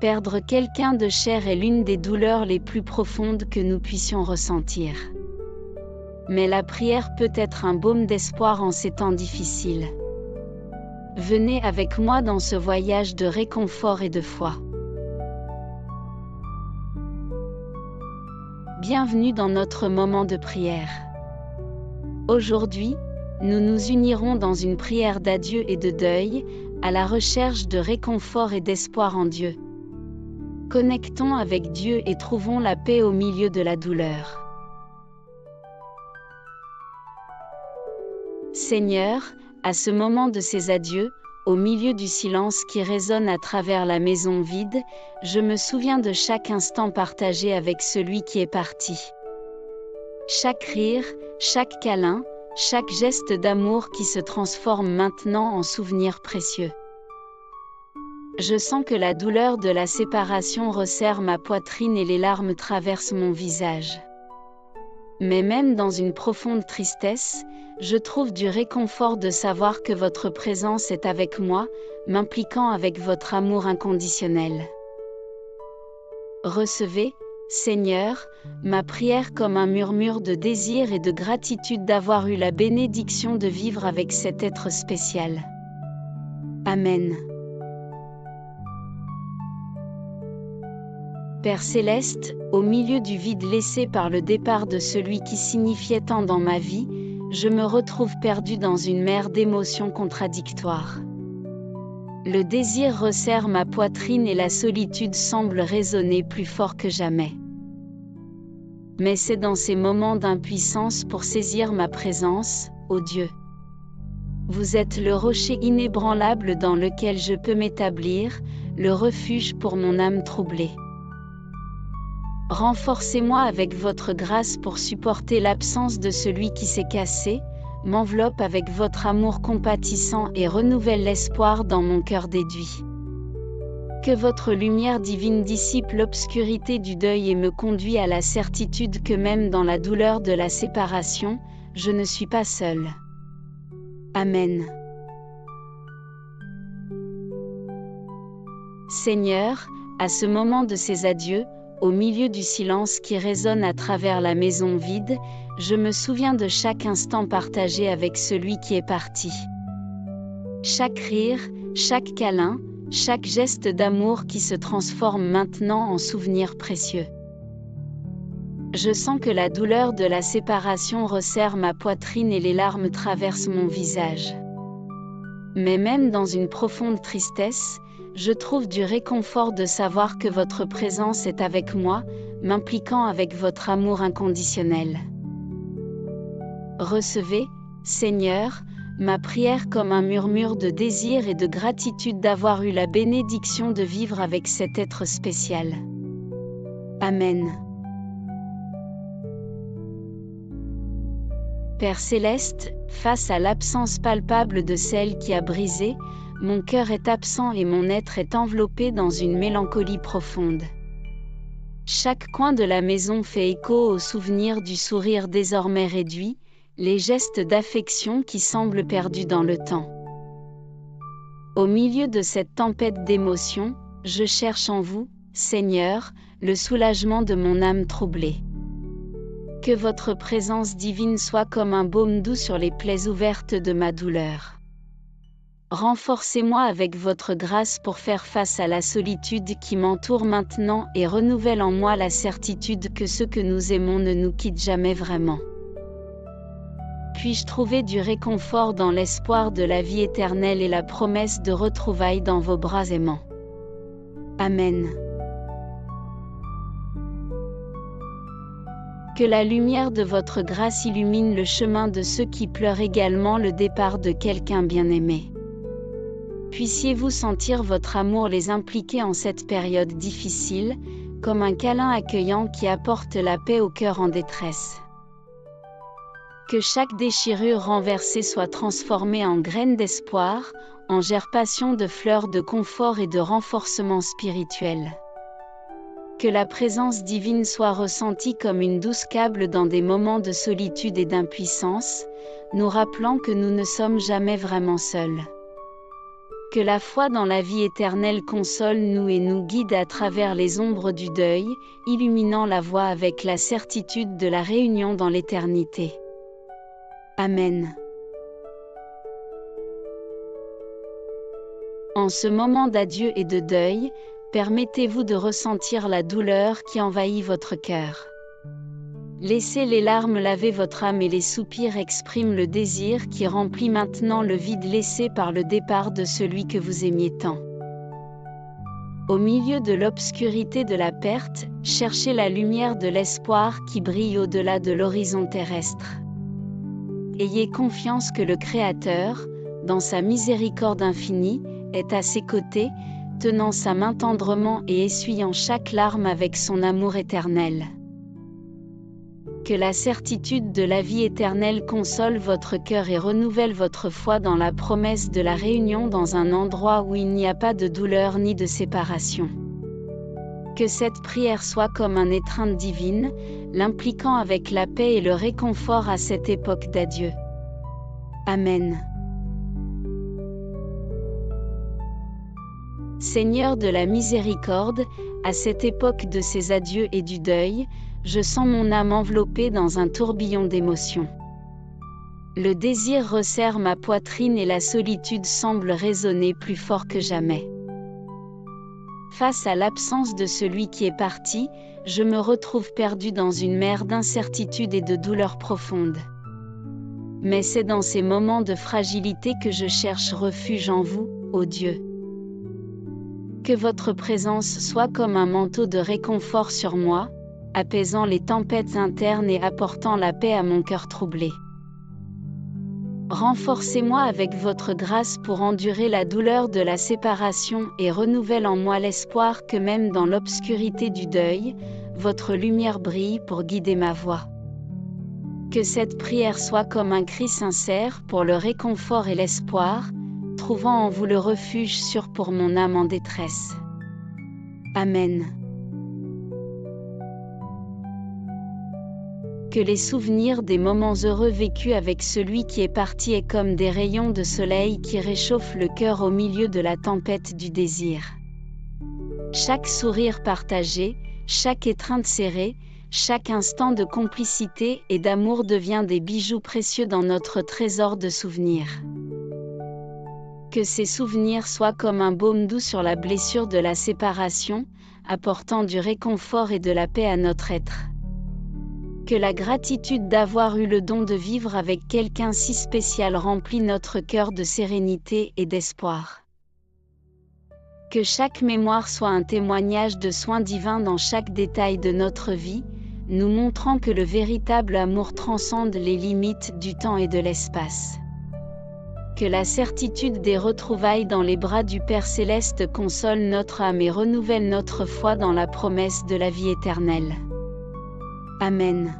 Perdre quelqu'un de cher est l'une des douleurs les plus profondes que nous puissions ressentir. Mais la prière peut être un baume d'espoir en ces temps difficiles. Venez avec moi dans ce voyage de réconfort et de foi. Bienvenue dans notre moment de prière. Aujourd'hui, nous nous unirons dans une prière d'adieu et de deuil, à la recherche de réconfort et d'espoir en Dieu. Connectons avec Dieu et trouvons la paix au milieu de la douleur. Seigneur, à ce moment de ces adieux, au milieu du silence qui résonne à travers la maison vide, je me souviens de chaque instant partagé avec celui qui est parti. Chaque rire, chaque câlin, chaque geste d'amour qui se transforme maintenant en souvenirs précieux. Je sens que la douleur de la séparation resserre ma poitrine et les larmes traversent mon visage. Mais même dans une profonde tristesse, je trouve du réconfort de savoir que votre présence est avec moi, m'impliquant avec votre amour inconditionnel. Recevez, Seigneur, ma prière comme un murmure de désir et de gratitude d'avoir eu la bénédiction de vivre avec cet être spécial. Amen. Père céleste, au milieu du vide laissé par le départ de celui qui signifiait tant dans ma vie, je me retrouve perdu dans une mer d'émotions contradictoires. Le désir resserre ma poitrine et la solitude semble résonner plus fort que jamais. Mais c'est dans ces moments d'impuissance pour saisir ma présence, ô Dieu. Vous êtes le rocher inébranlable dans lequel je peux m'établir, le refuge pour mon âme troublée. Renforcez-moi avec votre grâce pour supporter l'absence de celui qui s'est cassé, m'enveloppe avec votre amour compatissant et renouvelle l'espoir dans mon cœur déduit. Que votre lumière divine dissipe l'obscurité du deuil et me conduit à la certitude que même dans la douleur de la séparation, je ne suis pas seul. Amen. Seigneur, à ce moment de ces adieux, au milieu du silence qui résonne à travers la maison vide, je me souviens de chaque instant partagé avec celui qui est parti. Chaque rire, chaque câlin, chaque geste d'amour qui se transforme maintenant en souvenirs précieux. Je sens que la douleur de la séparation resserre ma poitrine et les larmes traversent mon visage. Mais même dans une profonde tristesse, je trouve du réconfort de savoir que votre présence est avec moi, m'impliquant avec votre amour inconditionnel. Recevez, Seigneur, ma prière comme un murmure de désir et de gratitude d'avoir eu la bénédiction de vivre avec cet être spécial. Amen. Père céleste, face à l'absence palpable de celle qui a brisé, mon cœur est absent et mon être est enveloppé dans une mélancolie profonde. Chaque coin de la maison fait écho au souvenir du sourire désormais réduit, les gestes d'affection qui semblent perdus dans le temps. Au milieu de cette tempête d'émotions, je cherche en vous, Seigneur, le soulagement de mon âme troublée. Que votre présence divine soit comme un baume doux sur les plaies ouvertes de ma douleur. Renforcez-moi avec votre grâce pour faire face à la solitude qui m'entoure maintenant et renouvelle en moi la certitude que ceux que nous aimons ne nous quittent jamais vraiment. Puis-je trouver du réconfort dans l'espoir de la vie éternelle et la promesse de retrouvailles dans vos bras aimants. Amen. Que la lumière de votre grâce illumine le chemin de ceux qui pleurent également le départ de quelqu'un bien-aimé. Puissiez-vous sentir votre amour les impliquer en cette période difficile, comme un câlin accueillant qui apporte la paix au cœur en détresse. Que chaque déchirure renversée soit transformée en graine d'espoir, en gerpation de fleurs de confort et de renforcement spirituel. Que la présence divine soit ressentie comme une douce câble dans des moments de solitude et d'impuissance, nous rappelant que nous ne sommes jamais vraiment seuls. Que la foi dans la vie éternelle console-nous et nous guide à travers les ombres du deuil, illuminant la voie avec la certitude de la réunion dans l'éternité. Amen. En ce moment d'adieu et de deuil, permettez-vous de ressentir la douleur qui envahit votre cœur. Laissez les larmes laver votre âme et les soupirs expriment le désir qui remplit maintenant le vide laissé par le départ de celui que vous aimiez tant. Au milieu de l'obscurité de la perte, cherchez la lumière de l'espoir qui brille au-delà de l'horizon terrestre. Ayez confiance que le Créateur, dans sa miséricorde infinie, est à ses côtés, tenant sa main tendrement et essuyant chaque larme avec son amour éternel. Que la certitude de la vie éternelle console votre cœur et renouvelle votre foi dans la promesse de la réunion dans un endroit où il n'y a pas de douleur ni de séparation. Que cette prière soit comme un étreinte divine, l'impliquant avec la paix et le réconfort à cette époque d'adieu. Amen. Seigneur de la miséricorde, à cette époque de ces adieux et du deuil, je sens mon âme enveloppée dans un tourbillon d'émotions. Le désir resserre ma poitrine et la solitude semble résonner plus fort que jamais. Face à l'absence de celui qui est parti, je me retrouve perdu dans une mer d'incertitude et de douleur profonde. Mais c'est dans ces moments de fragilité que je cherche refuge en vous, ô Dieu. Que votre présence soit comme un manteau de réconfort sur moi, apaisant les tempêtes internes et apportant la paix à mon cœur troublé. Renforcez-moi avec votre grâce pour endurer la douleur de la séparation et renouvelle en moi l'espoir que même dans l'obscurité du deuil, votre lumière brille pour guider ma voie. Que cette prière soit comme un cri sincère pour le réconfort et l'espoir, trouvant en vous le refuge sûr pour mon âme en détresse. Amen. Que les souvenirs des moments heureux vécus avec celui qui est parti est comme des rayons de soleil qui réchauffent le cœur au milieu de la tempête du désir. Chaque sourire partagé, chaque étreinte serrée, chaque instant de complicité et d'amour devient des bijoux précieux dans notre trésor de souvenirs. Que ces souvenirs soient comme un baume doux sur la blessure de la séparation, apportant du réconfort et de la paix à notre être. Que la gratitude d'avoir eu le don de vivre avec quelqu'un si spécial remplit notre cœur de sérénité et d'espoir. Que chaque mémoire soit un témoignage de soins divins dans chaque détail de notre vie, nous montrant que le véritable amour transcende les limites du temps et de l'espace. Que la certitude des retrouvailles dans les bras du Père Céleste console notre âme et renouvelle notre foi dans la promesse de la vie éternelle. Amen.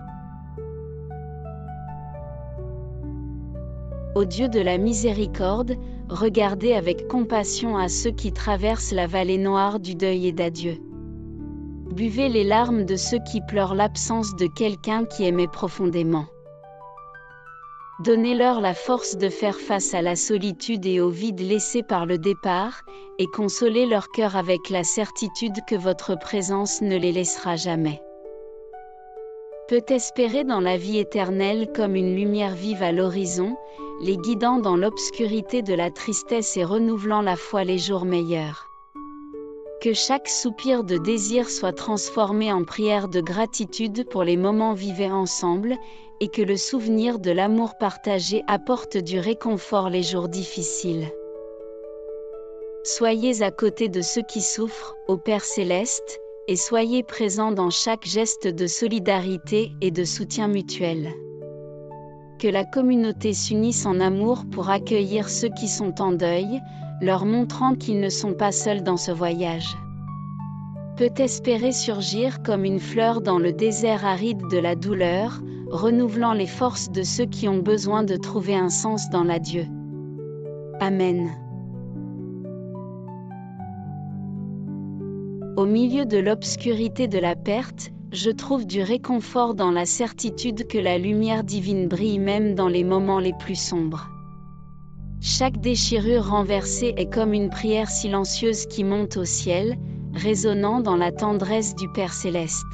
Ô Dieu de la miséricorde, regardez avec compassion à ceux qui traversent la vallée noire du deuil et d'adieu. Buvez les larmes de ceux qui pleurent l'absence de quelqu'un qui aimait profondément. Donnez-leur la force de faire face à la solitude et au vide laissé par le départ, et consolez leur cœur avec la certitude que votre présence ne les laissera jamais. Peut espérer dans la vie éternelle comme une lumière vive à l'horizon, les guidant dans l'obscurité de la tristesse et renouvelant la foi les jours meilleurs. Que chaque soupir de désir soit transformé en prière de gratitude pour les moments vivés ensemble, et que le souvenir de l'amour partagé apporte du réconfort les jours difficiles. Soyez à côté de ceux qui souffrent, ô Père Céleste, et soyez présents dans chaque geste de solidarité et de soutien mutuel. Que la communauté s'unisse en amour pour accueillir ceux qui sont en deuil, leur montrant qu'ils ne sont pas seuls dans ce voyage. Peut espérer surgir comme une fleur dans le désert aride de la douleur, renouvelant les forces de ceux qui ont besoin de trouver un sens dans l'adieu. Amen. Au milieu de l'obscurité de la perte, je trouve du réconfort dans la certitude que la lumière divine brille même dans les moments les plus sombres. Chaque déchirure renversée est comme une prière silencieuse qui monte au ciel, résonnant dans la tendresse du Père céleste.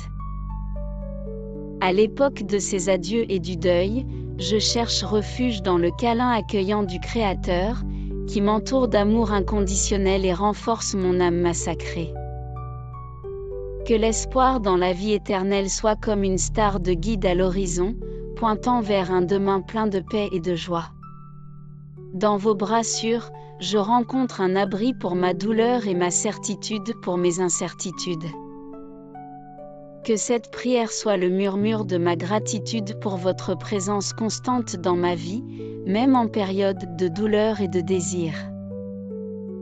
À l'époque de ces adieux et du deuil, je cherche refuge dans le câlin accueillant du Créateur, qui m'entoure d'amour inconditionnel et renforce mon âme massacrée. Que l'espoir dans la vie éternelle soit comme une star de guide à l'horizon, pointant vers un demain plein de paix et de joie. Dans vos bras sûrs, je rencontre un abri pour ma douleur et ma certitude pour mes incertitudes. Que cette prière soit le murmure de ma gratitude pour votre présence constante dans ma vie, même en période de douleur et de désir.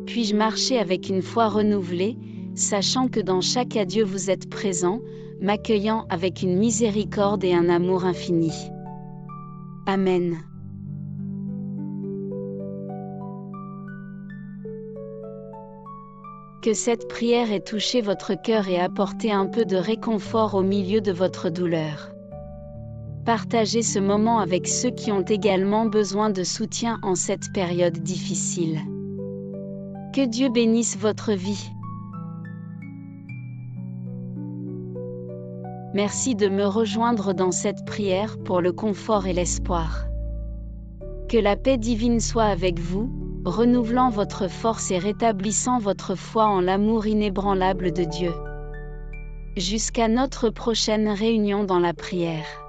Puis-je marcher avec une foi renouvelée, sachant que dans chaque adieu vous êtes présent, m'accueillant avec une miséricorde et un amour infini. Amen. Que cette prière ait touché votre cœur et apporté un peu de réconfort au milieu de votre douleur. Partagez ce moment avec ceux qui ont également besoin de soutien en cette période difficile. Que Dieu bénisse votre vie. Merci de me rejoindre dans cette prière pour le confort et l'espoir. Que la paix divine soit avec vous, renouvelant votre force et rétablissant votre foi en l'amour inébranlable de Dieu. Jusqu'à notre prochaine réunion dans la prière.